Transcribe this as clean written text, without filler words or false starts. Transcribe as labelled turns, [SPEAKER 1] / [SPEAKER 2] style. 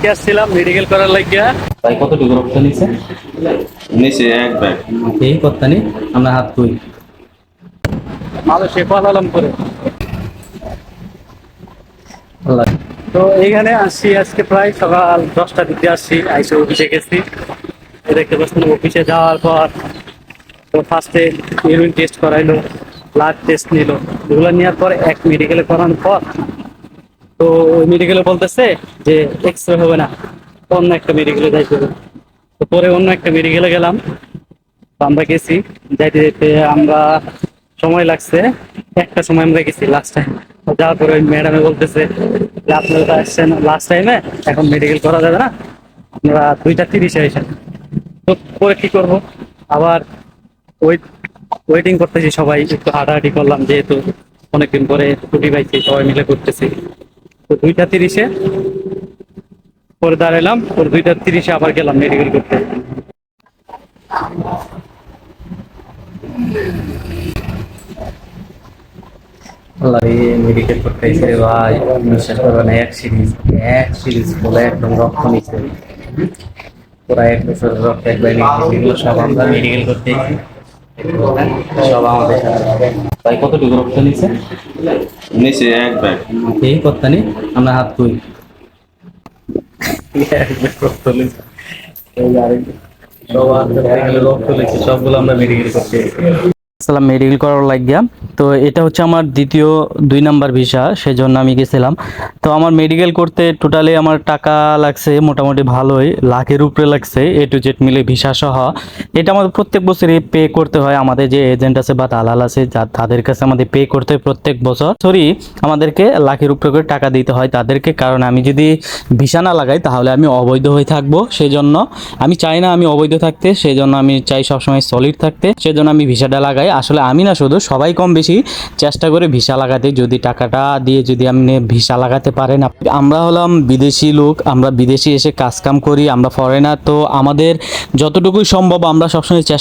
[SPEAKER 1] আজকে আসছিলাম মেডিকেল করার লাগিয়া।
[SPEAKER 2] ভাই কতটুকু রক্ত নিছে?
[SPEAKER 3] নিচে এক ব্যাগ।
[SPEAKER 2] এই করতানি আমরা হাত তুই
[SPEAKER 1] ভালো সে পালালাম করে।
[SPEAKER 2] আল্লাহ।
[SPEAKER 1] তো এইখানে আসছি আজকে প্রায় সকাল 10টার দিকে আসছি, আইসে অফিসে গেছি। দেখতে পাচ্ছেন অফিসে যাওয়ার পর তো ফার্স্টে ইউরিন টেস্ট করাইলো, ব্লাড টেস্ট নিল। এগুলো নেওয়ার পর এক মেডিকেলে করানোর পর তো ওই মেডিকেলে বলতেছে যে এক্স রে হবে না, অন্য একটা মেডিকেলে যাইতে হবে। তো পরে অন্য একটা মেডিকেলে গেলাম। তো আমরা গেছি, যাইতে যেতে আমরা সময় লাগছে, একটা সময় আমরা গেছি লাস্ট টাইম। যাওয়ার পরে ওই ম্যাডামে বলতেছে যে আপনারা আসছেন লাস্ট টাইমে, এখন মেডিকেল করা যাবে না, আপনারা 2:30-এ এসেন। তো পরে কি করবো, আবার ওয়েটিং করতেছি, সবাই একটু হাঁটাহাঁটি করলাম যেহেতু অনেকদিন পরে ছুটি পাইছি, সবাই মিলে করতেছি। তো 2:30-এ পরে দাঁড়ালাম, পরে 2:30-এ আবার গেলাম মেডিকেল করতে।
[SPEAKER 2] আল্লাহ রে, মেডিকেল করতে এসে রে ভাই, বিশ্বাস করবে না, এক সিরিজ বলে একদম রক্ত নিচ্ছে। পুরা 1 বছর রক্ত একবার এগুলো সব আমরা মেডিকেল করতে এসেছি। সব আমাদের সাথে। ভাই কতটুকু রক্ত নিছে?
[SPEAKER 3] নিচে এক ব্যাগ।
[SPEAKER 2] এই করতানি আমরা হাত তুই রক্ত নিছে। সবগুলো আমরা মেডিকেল করতে আসলাম মেডিকেল করার লাগিয়া। তো এটা হচ্ছে আমার দ্বিতীয় 2 নাম্বার ভিসা, সেজন্য আমি গেছিলাম। তো আমার মেডিকেল করতে টোটালি আমার টাকা লাগছে মোটামুটি ভালোই, লাখের উপরে লাগছে, এ টু জেড মিলে ভিসা সহ। এটা আমাদের প্রত্যেক বছরই পে করতে হয়, আমাদের যে এজেন্ট আছে বা দালাল আছে তাদের কাছে আমাদের পে করতে হয় প্রত্যেক বছর। আমাদেরকে লাখের উপরে করে টাকা দিতে হয় তাদেরকে, কারণ আমি যদি ভিসা না লাগাই তাহলে আমি অবৈধ হয়ে থাকবো। সেই জন্য আমি চাই না আমি অবৈধ থাকতে, সেই জন্য আমি চাই সবসময় সলিড থাকতে, সেজন্য আমি ভিসাটা লাগাই। আসলে আমি না, শুধু সবাই কম বেশি চেষ্টা করে ভিসা লাগাতে, যদি টাকাটা দিয়ে যদি আপনি ভিসা লাগাতে পারেন। আমরা হলাম বিদেশি লোক, আমরা বিদেশি এসে কাজ কাম করি, আমরা ফরেনার। তো আমাদের যতটুকুই সম্ভব আমরা সবসময় চেষ্টা